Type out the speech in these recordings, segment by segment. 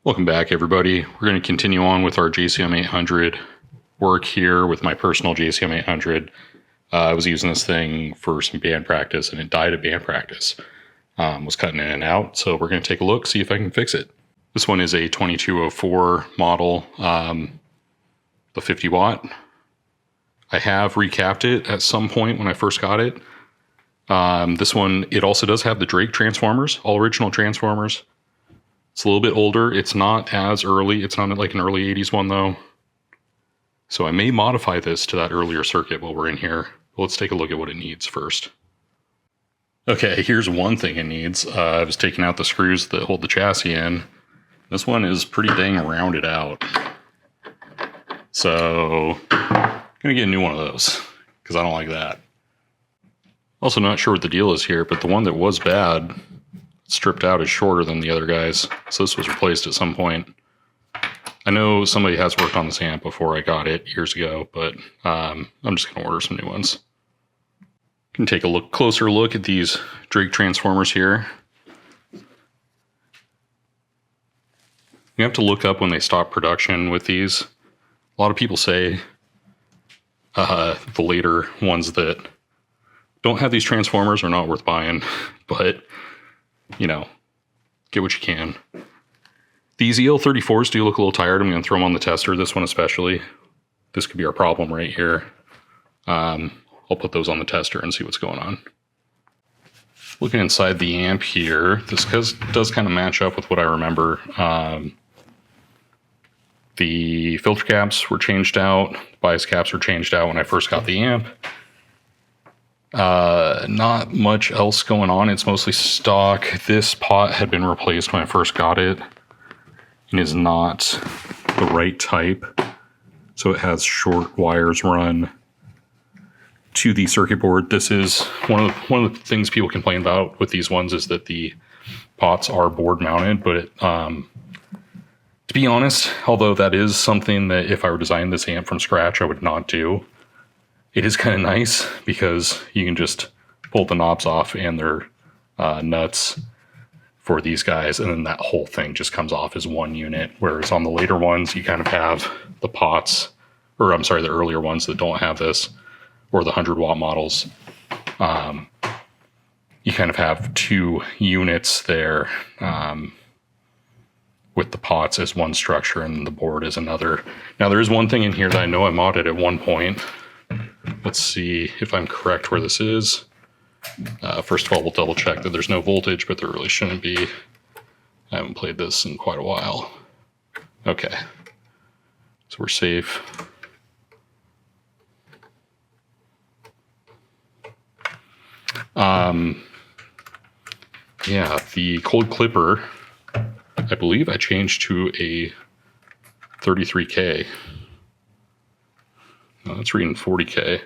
Welcome back, everybody. We're going to continue on with our JCM800 work here with my personal JCM800. I was using this thing for some band practice and it died at band practice. Was cutting in and out, so we're going to take a look, see if I can fix it. This one is a 2204 model, the 50 watt. I have recapped it at some point when I first got it. This one, it also does have the Drake transformers, all original transformers. It's a little bit older. It's not as early. It's not like an early 80s one, though. So I may modify this to that earlier circuit while we're in here. Let's take a look at what it needs first. Okay, here's one thing it needs. I was taking out the screws that hold the chassis in. This one is pretty dang rounded out. So I'm going to get a new one of those because I don't like that. Also not sure what the deal is here, but the one that was bad stripped out is shorter than the other guys, so this was replaced at some point. I know somebody has worked on this amp before I got it years ago, but I'm just going to order some new ones. You can take a closer look at these Drake transformers here. You have to look up when they stop production with these. A lot of people say the later ones that don't have these transformers are not worth buying, but you know, get what you can. These EL34s do look a little tired. I'm going to throw them on the tester, this one especially. This could be our problem right here. I'll put those on the tester and see what's going on. Looking inside the amp here, this does kind of match up with what I remember. The filter caps were changed out. Bias caps were changed out when I first got the amp. Not much else going on. It's mostly stock. This pot had been replaced when I first got it and is not the right type. So it has short wires run to the circuit board. This is one of the things people complain about with these ones is that the pots are board mounted, but to be honest, although that is something that if I were designing this amp from scratch, I would not do. It is kind of nice because you can just pull the knobs off and they're nuts for these guys. And then that whole thing just comes off as one unit. Whereas on the later ones, you kind of have the pots, or I'm sorry, the earlier ones that don't have this, or the 100 watt models. You kind of have two units there with the pots as one structure and the board as another. Now there is one thing in here that I know I modded at one point. Let's see if I'm correct where this is. First of all, we'll double check that there's no voltage, but there really shouldn't be. I haven't played this in quite a while. Okay, so we're safe. Yeah, the cold clipper, I believe I changed to a 33K. No, it's reading 40K.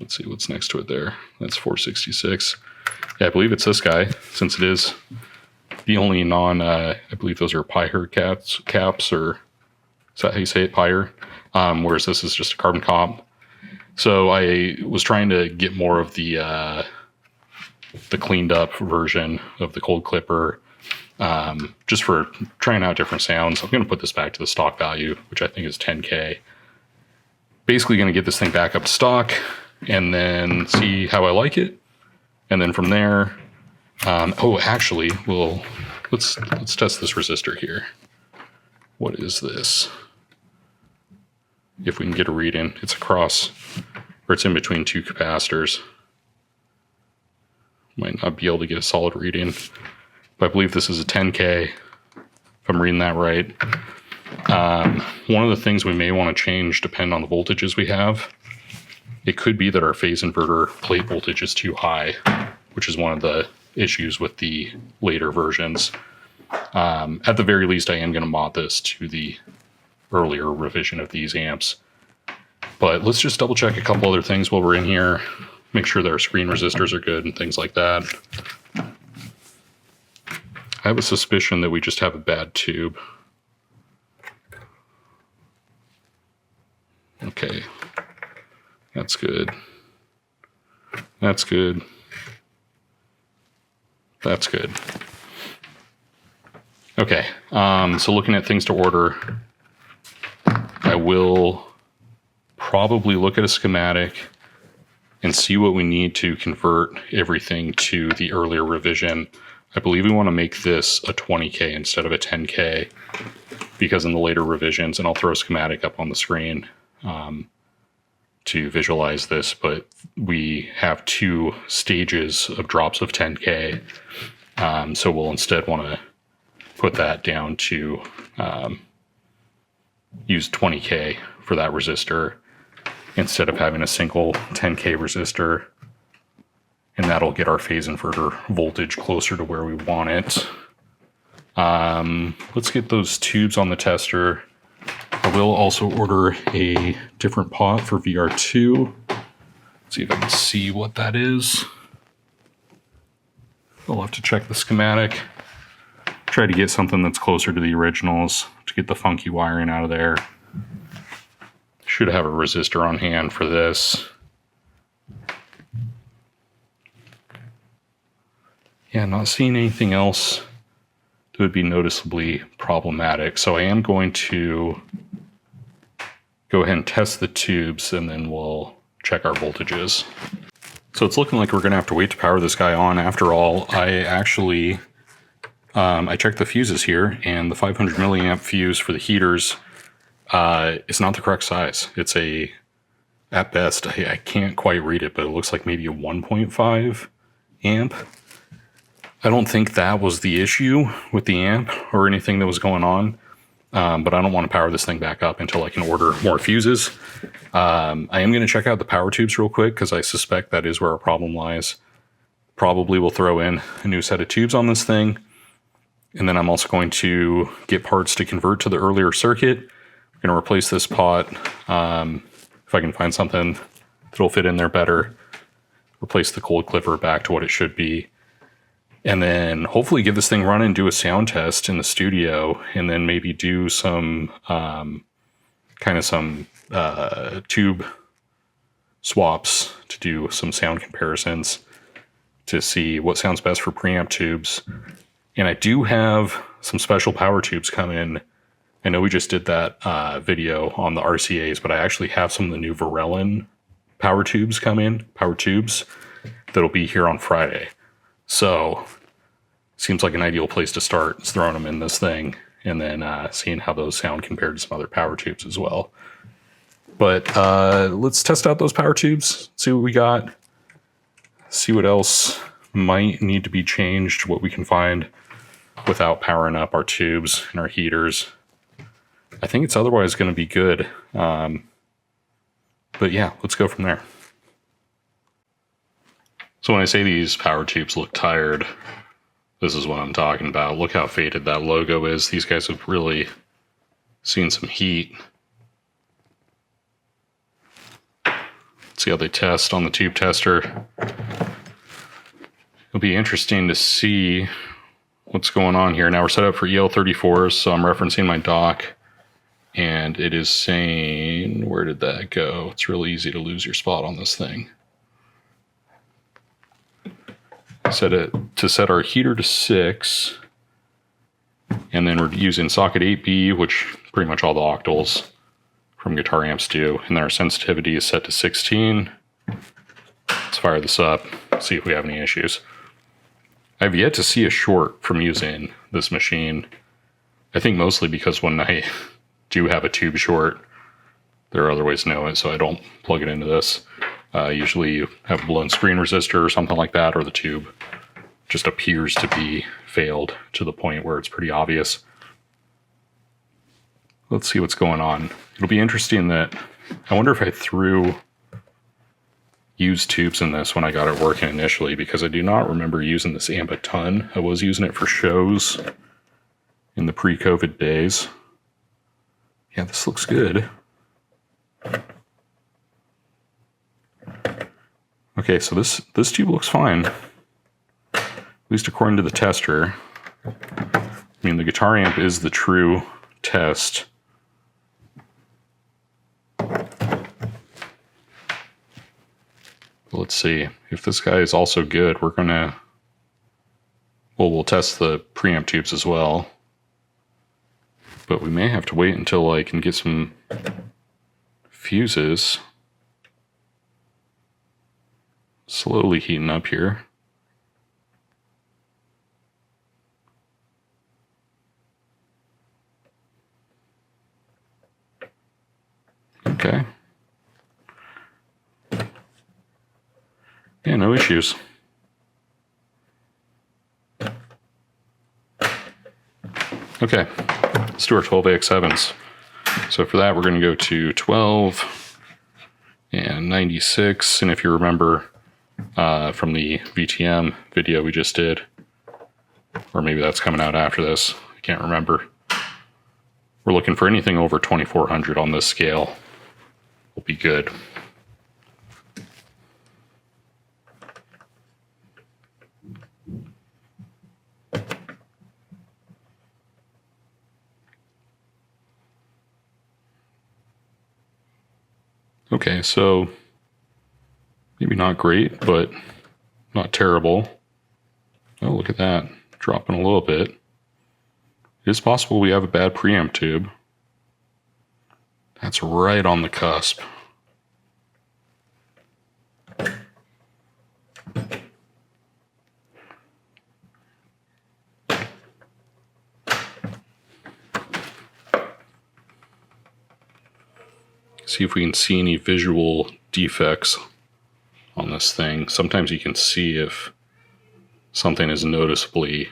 Let's see what's next to it there. That's 466. Yeah, I believe it's this guy, since it is the only I believe those are Pyre caps, or is that how you say it, Pyre? Whereas this is just a carbon comp. So I was trying to get more of the cleaned up version of the cold clipper, just for trying out different sounds. I'm going to put this back to the stock value, which I think is 10K. Basically going to get this thing back up to stock and then see how I like it. And then from there, actually, let's test this resistor here. What is this? If we can get a read in, it's across, or it's in between two capacitors. Might not be able to get a solid reading, but I believe this is a 10K, if I'm reading that right. One of the things we may want to change, depending on the voltages we have, it could be that our phase inverter plate voltage is too high, which is one of the issues with the later versions. At the very least, I am going to mod this to the earlier revision of these amps. But let's just double check a couple other things while we're in here. Make sure that our screen resistors are good and things like that. I have a suspicion that we just have a bad tube. Okay, that's good. That's good. That's good. Okay, so looking at things to order, I will probably look at a schematic and see what we need to convert everything to the earlier revision. I believe we want to make this a 20K instead of a 10K, because in the later revisions, and I'll throw a schematic up on the screen to visualize this, but we have 2 stages of drops of 10K. So we'll instead want to put that down to use 20K for that resistor instead of having a single 10K resistor. And that'll get our phase inverter voltage closer to where we want it. Let's get those tubes on the tester. I will also order a different pot for VR2. See if I can see what that is. I'll have to check the schematic. Try to get something that's closer to the originals to get the funky wiring out of there. Should have a resistor on hand for this. Yeah, not seeing anything else that would be noticeably problematic. So I am going to go ahead and test the tubes, and then we'll check our voltages. So it's looking like we're going to have to wait to power this guy on. After all, I actually I checked the fuses here, and the 500 milliamp fuse for the heaters is not the correct size. It's at best, I can't quite read it, but it looks like maybe a 1.5 amp. I don't think that was the issue with the amp or anything that was going on, but I don't want to power this thing back up until I can order more fuses. I am going to check out the power tubes real quick because I suspect that is where our problem lies. Probably will throw in a new set of tubes on this thing. And then I'm also going to get parts to convert to the earlier circuit. I'm going to replace this pot. If I can find something that'll fit in there better, replace the cold clipper back to what it should be. And then hopefully give this thing run and do a sound test in the studio, and then maybe do some tube swaps to do some sound comparisons to see what sounds best for preamp tubes. And I do have some special power tubes come in. I know we just did that video on the RCAs, but I actually have some of the new Varellin power tubes come in, power tubes, that'll be here on Friday. So seems like an ideal place to start is throwing them in this thing and then seeing how those sound compared to some other power tubes as well. But let's test out those power tubes, see what we got, see what else might need to be changed, what we can find without powering up our tubes and our heaters. I think it's otherwise going to be good. But yeah, let's go from there. So when I say these power tubes look tired, this is what I'm talking about. Look how faded that logo is. These guys have really seen some heat. See how they test on the tube tester. It'll be interesting to see what's going on here. Now we're set up for EL34s, so I'm referencing my dock, and it is saying, where did that go? It's really easy to lose your spot on this thing. Set it to set our heater to 6, and then we're using socket 8B, which pretty much all the octals from guitar amps do, and then our sensitivity is set to 16. Let's fire this up, see if we have any issues. I've yet to see a short from using this machine. I think mostly because when I do have a tube short, there are other ways to know it, so I don't plug it into this. Usually you have a blown screen resistor or something like that, or the tube just appears to be failed to the point where it's pretty obvious. Let's see what's going on. It'll be interesting that, I wonder if I threw used tubes in this when I got it working initially, because I do not remember using this amp a ton. I was using it for shows in the pre-COVID days. Yeah, this looks good. Okay, so this tube looks fine, at least according to the tester. I mean, the guitar amp is the true test. Let's see. If this guy is also good, we're going to... Well, we'll test the preamp tubes as well. But we may have to wait until I can get some fuses slowly heating up here. Okay. Yeah, no issues. Okay, let's do our 12AX7s. So for that, we're going to go to 12 and 96. And if you remember from the VTM video we just did, or maybe that's coming out after this, I can't remember. We're looking for anything over 2400 on this scale. Will be good. Okay, so maybe not great, but not terrible. Oh, look at that, dropping a little bit. It is possible we have a bad preamp tube. That's right on the cusp. See if we can see any visual defects on this thing. Sometimes you can see if something is noticeably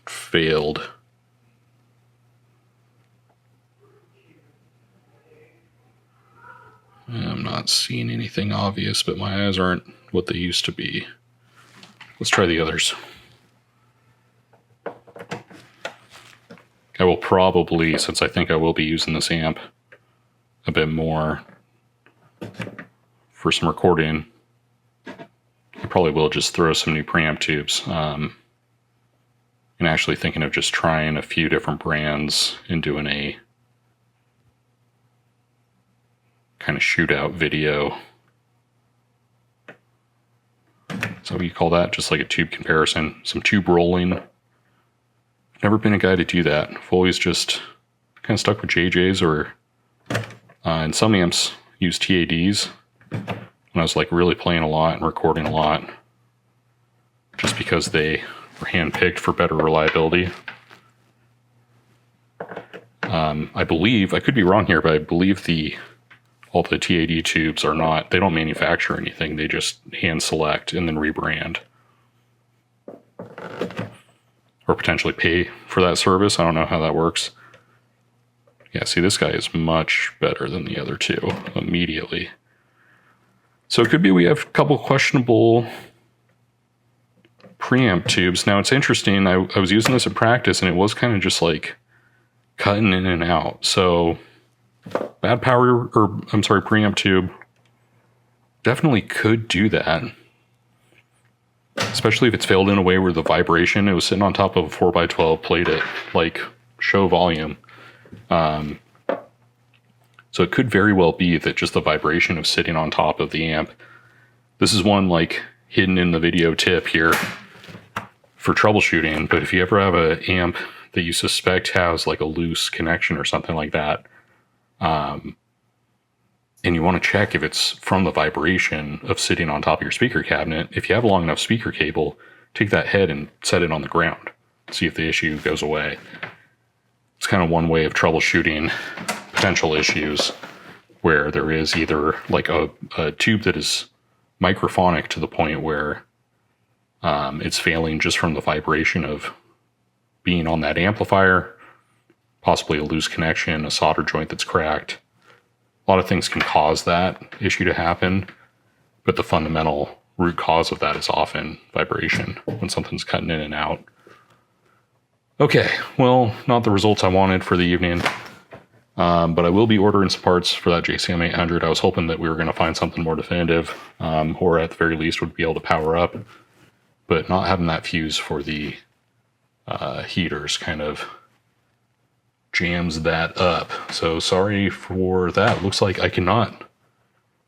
failed. I'm not seeing anything obvious, but my eyes aren't what they used to be. Let's try the others. I will probably, since I think I will be using this amp a bit more for some recording, I probably will just throw some new preamp tubes. And actually thinking of just trying a few different brands and doing a kind of shootout video. Is that what you call that? Just like a tube comparison, some tube rolling. I've never been a guy to do that. I've always just kind of stuck with JJs, or in some amps use TADs when I was like really playing a lot and recording a lot, just because they were handpicked for better reliability. I believe, I could be wrong here, but I believe all the TAD tubes are not, they don't manufacture anything, they just hand select and then rebrand. Or potentially pay for that service. I don't know how that works. Yeah, see, this guy is much better than the other two immediately. So it could be we have a couple questionable preamp tubes. Now it's interesting, I was using this in practice and it was kind of just like cutting in and out. So bad power, or I'm sorry, preamp tube definitely could do that. Especially if it's failed in a way where the vibration, it was sitting on top of a 4x12, played it like show volume. So it could very well be that just the vibration of sitting on top of the amp. This is one like hidden in the video tip here for troubleshooting, but if you ever have an amp that you suspect has like a loose connection or something like that, and you want to check if it's from the vibration of sitting on top of your speaker cabinet, if you have a long enough speaker cable, take that head and set it on the ground. See if the issue goes away. It's kind of one way of troubleshooting potential issues where there is either like a tube that is microphonic to the point where it's failing just from the vibration of being on that amplifier, possibly a loose connection, a solder joint that's cracked. A lot of things can cause that issue to happen, but the fundamental root cause of that is often vibration when something's cutting in and out. Okay, well, not the results I wanted for the evening, but I will be ordering some parts for that JCM800. I was hoping that we were going to find something more definitive, or at the very least would be able to power up, but not having that fuse for the heaters kind of jams that up. So sorry for that. Looks like I cannot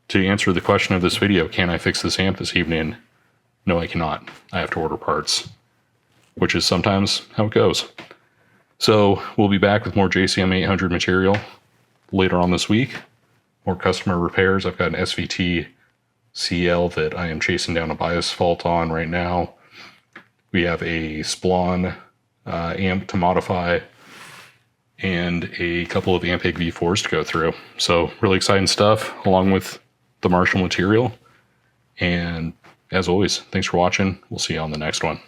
to answer the question of this video, can I fix this amp this evening? No, I cannot. I have to order parts, which is sometimes how it goes. So we'll be back with more JCM800 material later on this week. More customer repairs. I've got an SVT CL that I am chasing down a bias fault on right now. We have a Splon amp to modify and a couple of Ampeg V4s to go through. So really exciting stuff along with the Marshall material. And as always, thanks for watching. We'll see you on the next one.